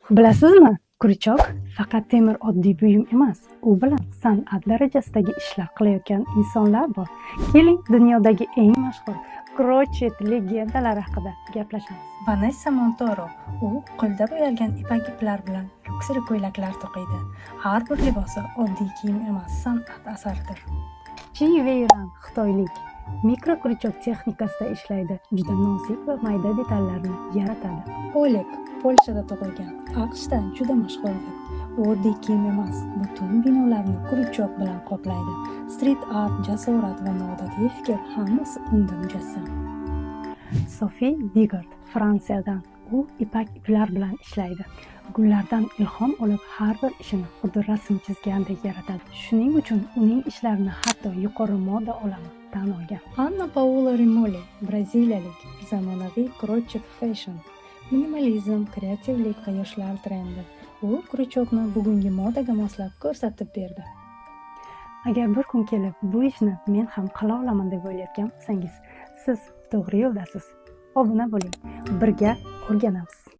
Bilasizmi, Kryuchok faqat temir oddiy buyum emas, u bilan san'at darajasidagi ishlar qilayotgan insonlar bor. Keling, dunyodagi eng mashhur krochet legendalari haqida gaplashamiz. Vanessa Montoro, u qo'lda bo'yalgan ipak iplar bilan lyuksli ko'ylaklar to'qiydi. Har bir libosi oddiy kiyim emas, san'at asaridir. Chi Veyran xitoylik mikro kryuchok texnikasida ishlaydi, juda nozik va mayda detallarni yaratadi. Oleg Polshada tug'ilgan, AQShda juda mashhurdir. U oddiy kiyim emas, butun binolarni kryuchok bilan qoplaydi. Street art, jasorat va noodatiy fikr hammasi unda mujassam. Sophie Digard, Fransiyadan, u ipak iplar bilan ishlaydi. Gullardan ilhom olib, har bir ishini xuddi rasm chizgandek yaratadi. Shuning uchun uning ishlarini hatto yuqori moda olami tan olgan. Anna Paula Rimoli, braziliyalik, zamonaviy crochet fashion, minimalizm, kreativlik va yoshlar trendi. U kryuchokni bugungi modaga moslab ko'rsatib berdi. Agar bir kun kelib bu ishni men ham qila olaman deb o'ylayotgan bo'lsangiz, siz to'g'ri yo'ldasiz. Obuna bo'ling, birga o'rganamiz.